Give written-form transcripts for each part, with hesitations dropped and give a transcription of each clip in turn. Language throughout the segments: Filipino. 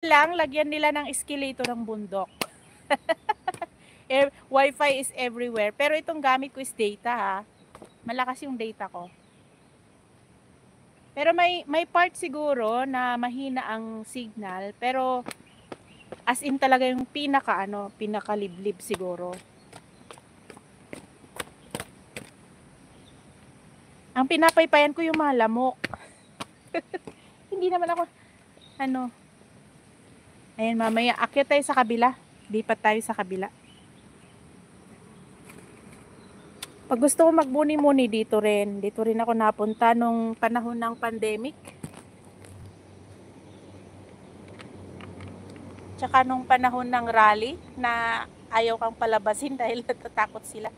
lang, lagyan nila ng escalator ng bundok. Wi-Fi is everywhere. Pero itong gamit ko is data ha. Malakas yung data ko. Pero may part siguro na mahina ang signal. Pero as in talaga yung pinakaliblib siguro. Ang pinapaypayan ko yung mga lamok. Hindi naman ako, ayan mamaya, akyat tayo sa kabila. Lipat tayo sa kabila. Pag gusto ko magbuni-muni dito rin ako napunta nung panahon ng pandemic. Tsaka nung panahon ng rally na ayaw kang palabasin dahil natatakot sila.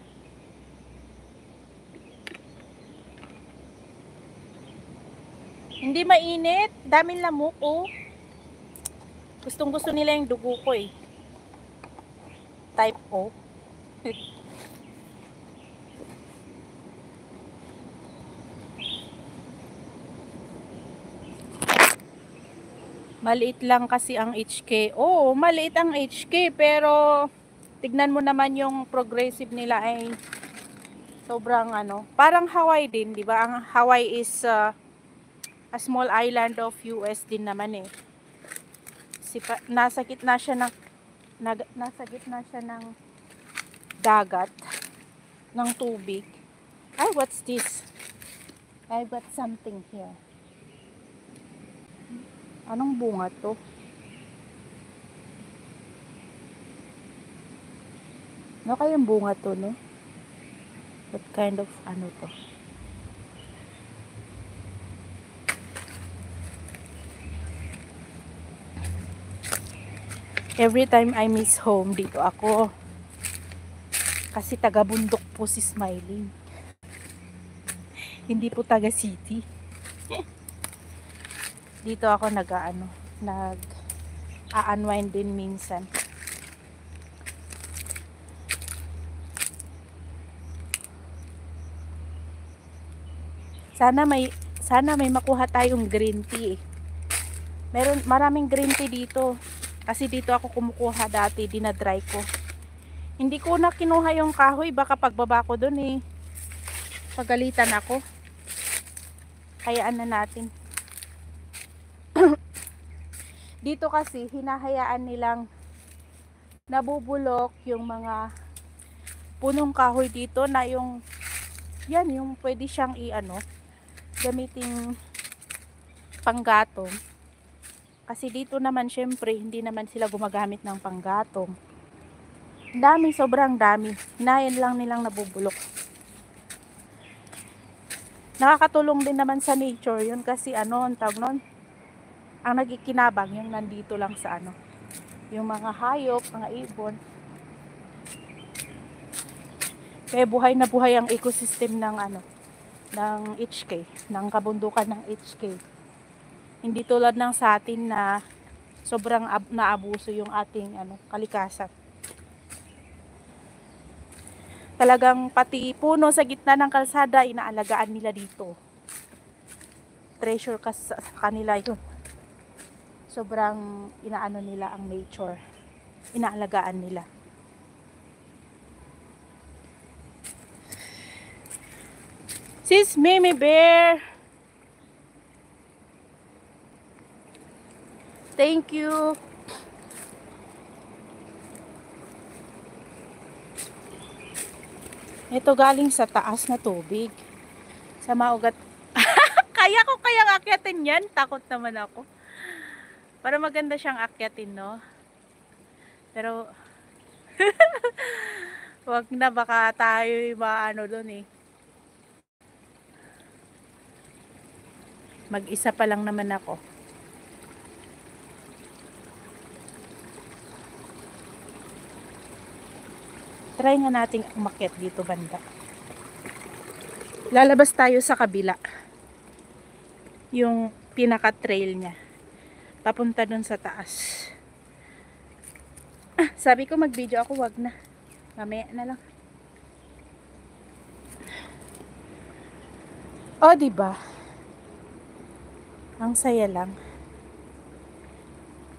Hindi mainit, daming lamok oh. Gustong gusto nila yung dugo ko eh. Type O. Maliit lang kasi ang HK. Oo, maliit ang HK pero tignan mo naman yung progressive nila ay sobrang parang Hawaii din, di ba? Ang Hawaii is a small island of US din naman eh. Nasa gitna siya ng dagat, ng tubig. Ay, what's this? I got something here. Anong bunga to? Ano kayang bunga to, no? What kind of to? Every time I miss home, dito ako. Kasi taga-bundok po si Smiling. Hindi po taga-city. Dito ako nag-a-unwind din minsan. Sana may makuha tayong green tea. Maraming green tea dito. Kasi dito ako kumukuha dati, dinadry ko. Hindi ko na kinuha yung kahoy, baka pagbaba ko dun eh. Pagalitan ako. Hayaan na natin. Dito kasi hinahayaan nilang nabubulok yung mga punong kahoy dito na yung pwede siyang gamiting panggatong. Kasi dito naman syempre hindi naman sila gumagamit ng panggatong. Dami, sobrang dami. Hinayan lang nilang nabubulok. Nakakatulong din naman sa nature yun kasi ang tawag nun, ang nagkikinabang yung nandito lang sa yung mga hayop, mga ibon. Kaya buhay na buhay ang ecosystem ng HK, ng kabundukan ng HK. Hindi tulad ng sa atin na sobrang naabuso yung ating kalikasan. Talagang pati puno sa gitna ng kalsada inaalagaan nila dito. Treasure sa kanila yun. Sobrang nila ang nature. Inaalagaan nila. Sis Mimi Bear. Thank you. Ito galing sa taas na tubig. Sa maugat. Kaya ko kayang akyatin yan? Takot naman ako. Para maganda siyang akyatin, no? Pero wag na, baka tayo doon eh. Mag-isa pa lang naman ako. Try nga nating umakyat dito banda. Lalabas tayo sa kabila. Yung pinaka-trail niya. Papunta dun sa taas. Sabi ko mag-video ako, wag na. Mamaya na lang. Oh, diba? Ang saya lang.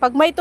Pag may